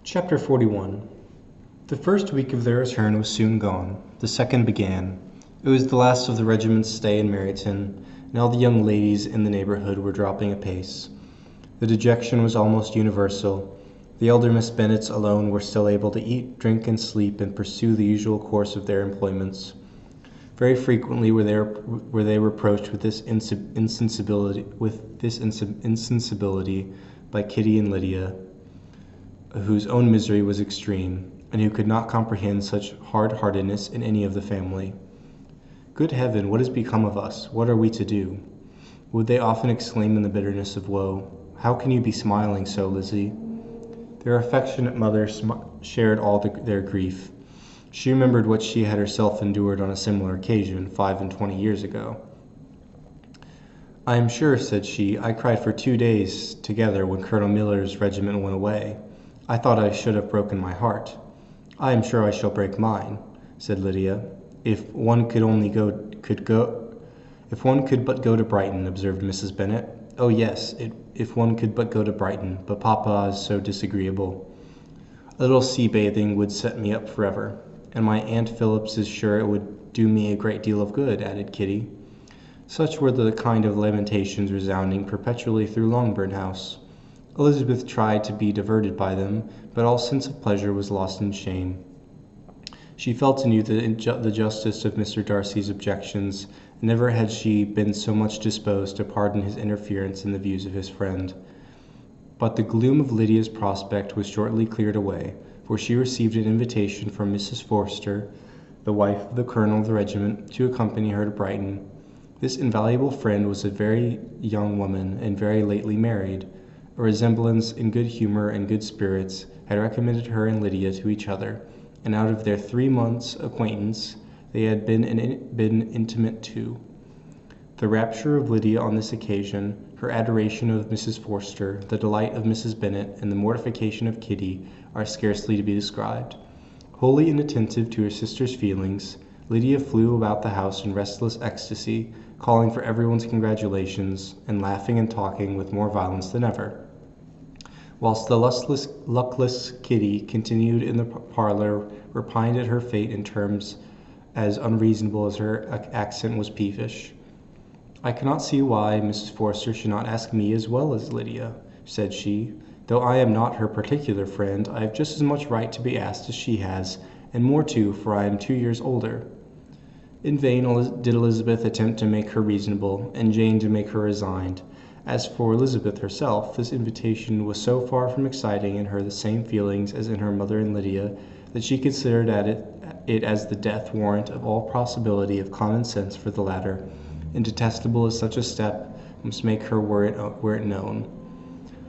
Chapter 41. The first week of their return was soon gone. The second began. It was the last of the regiment's stay in Meryton, and all the young ladies in the neighborhood were dropping apace. The dejection was almost universal. The elder Miss Bennets alone were still able to eat, drink, and sleep, and pursue the usual course of their employments. Very frequently were they reproached with this insensibility by Kitty and Lydia, whose own misery was extreme, and who could not comprehend such hard-heartedness in any of the family. "Good heaven, what has become of us? What are we to do?" would they often exclaim in the bitterness of woe. "How can you be smiling so, Lizzie?" Their affectionate mother shared all their grief. She remembered what she had herself endured on a similar occasion 25 years ago. "I am sure," said she, "I cried for 2 days together when Colonel Miller's regiment went away. I thought I should have broken my heart." "I am sure I shall break mine," said Lydia. If one could but go to Brighton," observed Mrs. Bennet. "Oh yes, if one could but go to Brighton, but papa is so disagreeable. A little sea bathing would set me up forever, and my Aunt Phillips is sure it would do me a great deal of good," added Kitty. Such were the kind of lamentations resounding perpetually through Longbourn House. Elizabeth tried to be diverted by them, but all sense of pleasure was lost in shame. She felt anew the justice of Mr. Darcy's objections, and never had she been so much disposed to pardon his interference in the views of his friend. But the gloom of Lydia's prospect was shortly cleared away, for she received an invitation from Mrs. Forster, the wife of the colonel of the regiment, to accompany her to Brighton. This invaluable friend was a very young woman, and very lately married. A resemblance in good humour and good spirits had recommended her and Lydia to each other, and out of their 3 months' acquaintance they had been intimate too. The rapture of Lydia on this occasion, her adoration of Mrs. Forster, the delight of Mrs. Bennet, and the mortification of Kitty are scarcely to be described. Wholly inattentive to her sister's feelings, Lydia flew about the house in restless ecstasy, calling for everyone's congratulations, and laughing and talking with more violence than ever, whilst the luckless Kitty continued in the parlour, repined at her fate in terms as unreasonable as her accent was peevish. "I cannot see why Mrs. Forster should not ask me as well as Lydia," said she. "Though I am not her particular friend, I have just as much right to be asked as she has, and more too, for I am 2 years older." In vain did Elizabeth attempt to make her reasonable, and Jane to make her resigned. As for Elizabeth herself, this invitation was so far from exciting in her the same feelings as in her mother and Lydia, that she considered it as the death warrant of all possibility of common sense for the latter, and detestable as such a step must make her were it known.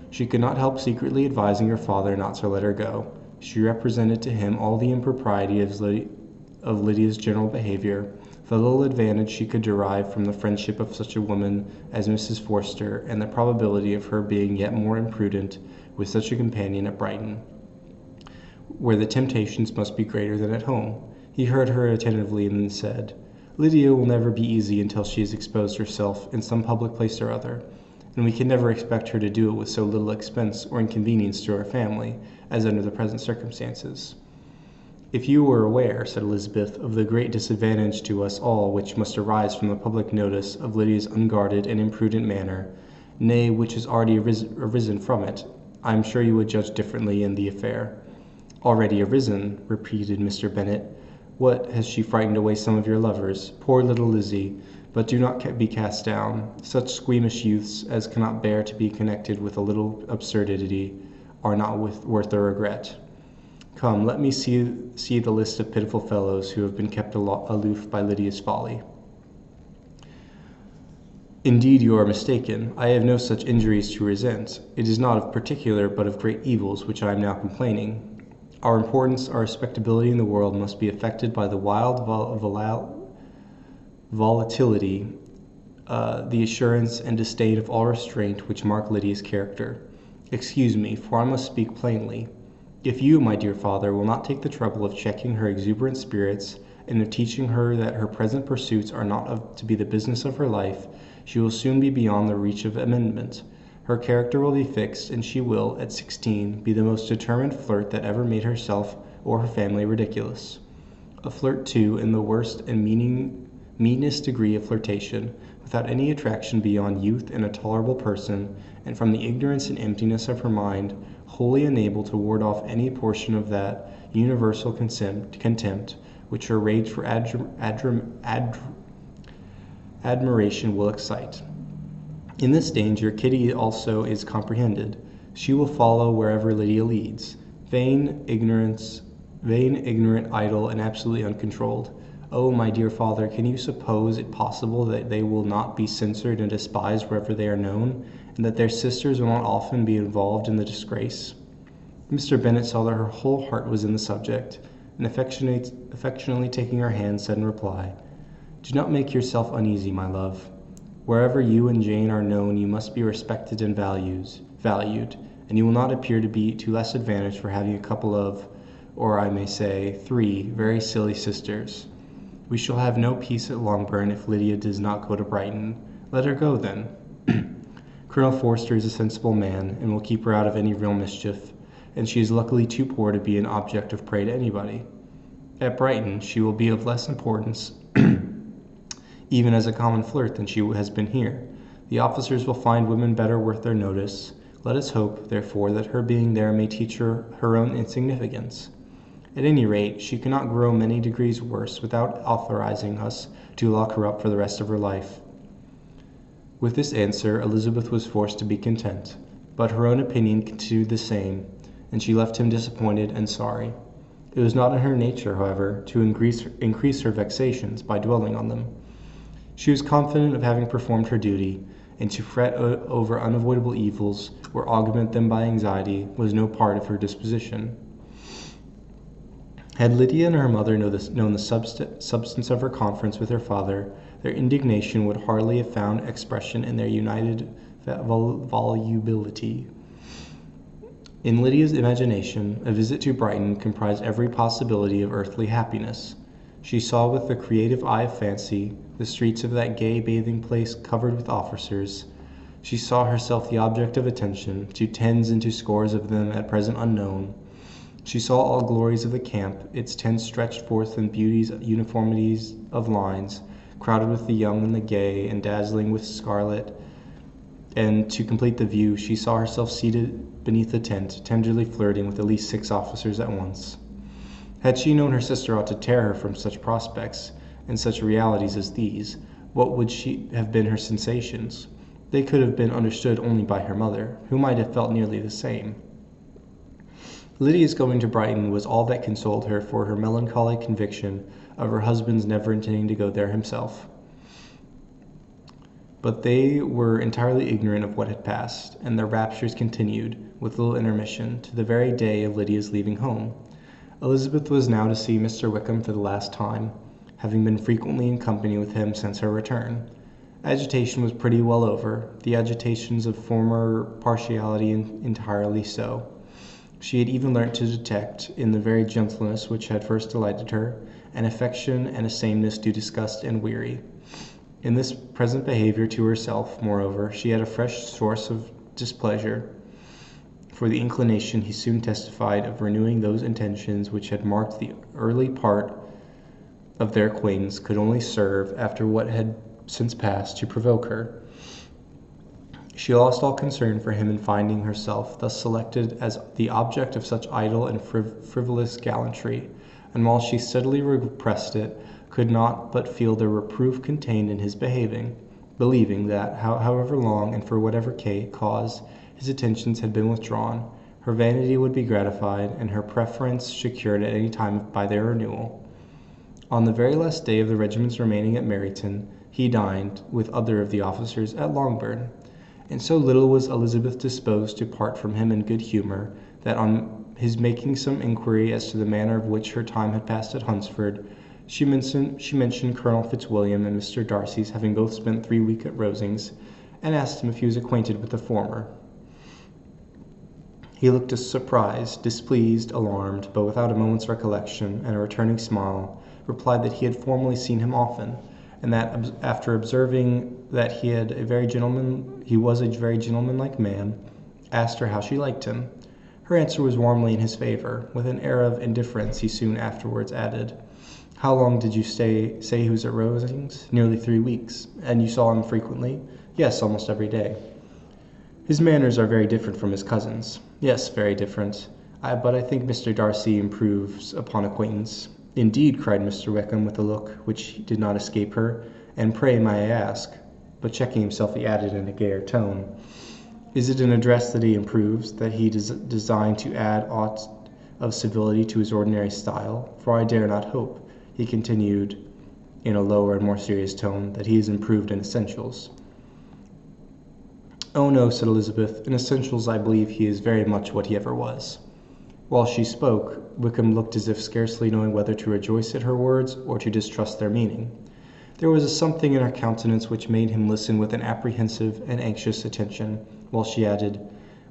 She could not help secretly advising her father not to let her go. She represented to him all the impropriety of Lydia's general behaviour, the little advantage she could derive from the friendship of such a woman as Mrs. Forster, and the probability of her being yet more imprudent with such a companion at Brighton, where the temptations must be greater than at home. He heard her attentively, and then said, "Lydia will never be easy until she has exposed herself in some public place or other, and we can never expect her to do it with so little expense or inconvenience to our family as under the present circumstances." "If you were aware," said Elizabeth, "of the great disadvantage to us all which must arise from the public notice of Lydia's unguarded and imprudent manner, nay, which has already arisen from it, I am sure you would judge differently in the affair." "Already arisen," repeated Mr. Bennet. "What, has she frightened away some of your lovers? Poor little Lizzie! But do not be cast down. Such squeamish youths as cannot bear to be connected with a little absurdity are not worth a regret. Come, let me see the list of pitiful fellows who have been kept aloof by Lydia's folly." "Indeed you are mistaken. I have no such injuries to resent. It is not of particular but of great evils which I am now complaining. Our importance, our respectability in the world must be affected by the wild volatility, the assurance and disdain of all restraint which mark Lydia's character. Excuse me, for I must speak plainly. If you, my dear father, will not take the trouble of checking her exuberant spirits, and of teaching her that her present pursuits are not to be the business of her life, she will soon be beyond the reach of amendment. Her character will be fixed, and she will, at 16, be the most determined flirt that ever made herself or her family ridiculous. A flirt, too, in the worst and meanest degree of flirtation, without any attraction beyond youth and a tolerable person, and from the ignorance and emptiness of her mind, wholly unable to ward off any portion of that universal contempt which her rage for admiration will excite. In this danger, Kitty also is comprehended. She will follow wherever Lydia leads, vain, ignorant, idle, and absolutely uncontrolled. Oh, my dear father, can you suppose it possible that they will not be censured and despised wherever they are known, and that their sisters will not often be involved in the disgrace? Mr. Bennet saw that her whole heart was in the subject, and affectionately taking her hand, said in reply, "Do not make yourself uneasy, my love. Wherever you and Jane are known, you must be respected and valued, and you will not appear to be to less advantage for having a couple of, or I may say, 3 very silly sisters. We shall have no peace at Longbourn if Lydia does not go to Brighton. Let her go, then. Colonel Forster is a sensible man, and will keep her out of any real mischief, and she is luckily too poor to be an object of prey to anybody. At Brighton she will be of less importance even as a common flirt than she has been here. The officers will find women better worth their notice. Let us hope, therefore, that her being there may teach her her own insignificance. At any rate, she cannot grow many degrees worse without authorizing us to lock her up for the rest of her life." With this answer, Elizabeth was forced to be content, but her own opinion continued the same, and she left him disappointed and sorry. It was not in her nature, however, to increase her vexations by dwelling on them. She was confident of having performed her duty, and to fret over unavoidable evils or augment them by anxiety was no part of her disposition. Had Lydia and her mother known the substance of her conference with her father, their indignation would hardly have found expression in their united volubility. In Lydia's imagination, a visit to Brighton comprised every possibility of earthly happiness. She saw with the creative eye of fancy the streets of that gay bathing place covered with officers. She saw herself the object of attention to tens and to scores of them at present unknown. She saw all glories of the camp, its tents stretched forth in uniformities of lines, crowded with the young and the gay, and dazzling with scarlet. And to complete the view, she saw herself seated beneath the tent, tenderly flirting with at least 6 officers at once. Had she known her sister ought to tear her from such prospects, and such realities as these, what would have been her sensations? They could have been understood only by her mother, who might have felt nearly the same. Lydia's going to Brighton was all that consoled her for her melancholy conviction of her husband's never intending to go there himself. But they were entirely ignorant of what had passed, and their raptures continued, with little intermission, to the very day of Lydia's leaving home. Elizabeth was now to see Mr. Wickham for the last time, having been frequently in company with him since her return. Agitation was pretty well over, the agitations of former partiality entirely so. She had even learnt to detect, in the very gentleness which had first delighted her, an affection and a sameness to disgust and weary. In this present behaviour to herself, moreover, she had a fresh source of displeasure, for the inclination he soon testified of renewing those intentions which had marked the early part of their acquaintance could only serve, after what had since passed, to provoke her. She lost all concern for him in finding herself thus selected as the object of such idle and frivolous gallantry, and while she steadily repressed it, could not but feel the reproof contained in his behaving, believing that, however long and for whatever cause his attentions had been withdrawn, her vanity would be gratified, and her preference secured at any time by their renewal. On the very last day of the regiment's remaining at Meryton, he dined, with other of the officers, at Longbourn, and so little was Elizabeth disposed to part from him in good humour, that on his making some inquiry as to the manner of which her time had passed at Hunsford, she mentioned Colonel Fitzwilliam and Mr. Darcy's having both spent 3 weeks at Rosings, and asked him if he was acquainted with the former. He looked surprised, displeased, alarmed, but without a moment's recollection and a returning smile, replied that he had formerly seen him often, and that after observing that he was a very gentlemanlike man, asked her how she liked him. Her answer was warmly in his favor. With an air of indifference, he soon afterwards added, "How long did you say he was at Rosings?" "Nearly 3 weeks." "And you saw him frequently?" "Yes, almost every day." "His manners are very different from his cousin's." "Yes, very different. But I think Mr. Darcy improves upon acquaintance." "Indeed," cried Mr. Wickham with a look which did not escape her. "And pray, may I ask—" But checking himself, he added in a gayer tone, "Is it in address that he improves, that he designed to add aught of civility to his ordinary style? For I dare not hope," he continued in a lower and more serious tone, "that he is improved in essentials." "Oh no," said Elizabeth. "In essentials I believe he is very much what he ever was." While she spoke, Wickham looked as if scarcely knowing whether to rejoice at her words or to distrust their meaning. There was a something in her countenance which made him listen with an apprehensive and anxious attention, while she added,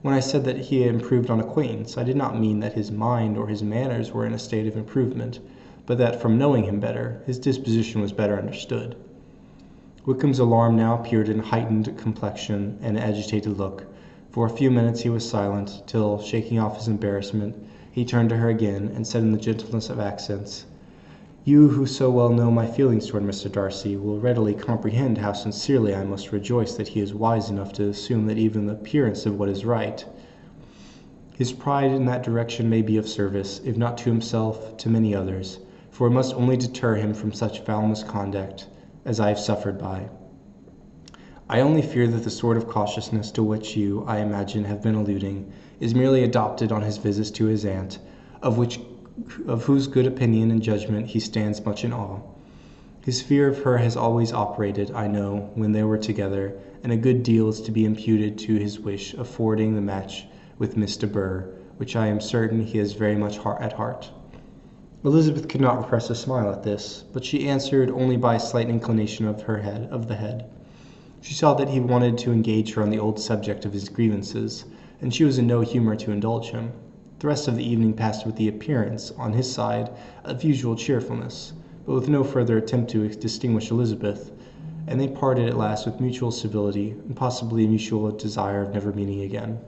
"When I said that he had improved on acquaintance, I did not mean that his mind or his manners were in a state of improvement, but that from knowing him better, his disposition was better understood." Wickham's alarm now appeared in heightened complexion and agitated look. For a few minutes he was silent, till, shaking off his embarrassment, he turned to her again, and said in the gentlest of accents, "You who so well know my feelings toward Mr. Darcy will readily comprehend how sincerely I must rejoice that he is wise enough to assume that even the appearance of what is right. His pride in that direction may be of service, if not to himself, to many others, for it must only deter him from such foul misconduct as I have suffered by. I only fear that the sort of cautiousness to which you, I imagine, have been alluding, is merely adopted on his visits to his aunt, of whose good opinion and judgment he stands much in awe. His fear of her has always operated, I know, when they were together, and a good deal is to be imputed to his wish of forwarding the match with Miss de Bourgh, which I am certain he has very much at heart." Elizabeth could not repress a smile at this, but she answered only by a slight inclination of the head. She saw that he wanted to engage her on the old subject of his grievances, and she was in no humor to indulge him. The rest of the evening passed with the appearance, on his side, of usual cheerfulness, but with no further attempt to distinguish Elizabeth, and they parted at last with mutual civility, and possibly a mutual desire of never meeting again.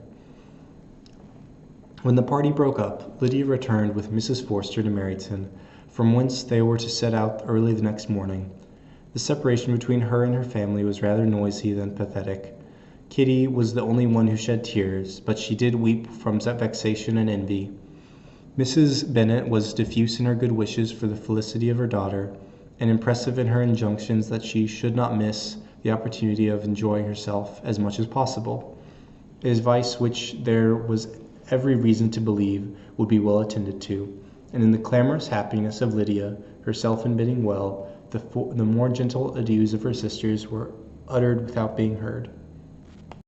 When the party broke up, Lydia returned with Mrs. Forster to Meryton, from whence they were to set out early the next morning. The separation between her and her family was rather noisy than pathetic. Kitty was the only one who shed tears, but she did weep from vexation and envy. Mrs. Bennet was diffuse in her good wishes for the felicity of her daughter, and impressive in her injunctions that she should not miss the opportunity of enjoying herself as much as possible, a advice which there was every reason to believe would be well attended to, and in the clamorous happiness of Lydia, herself in bidding well, the more gentle adieus of her sisters were uttered without being heard.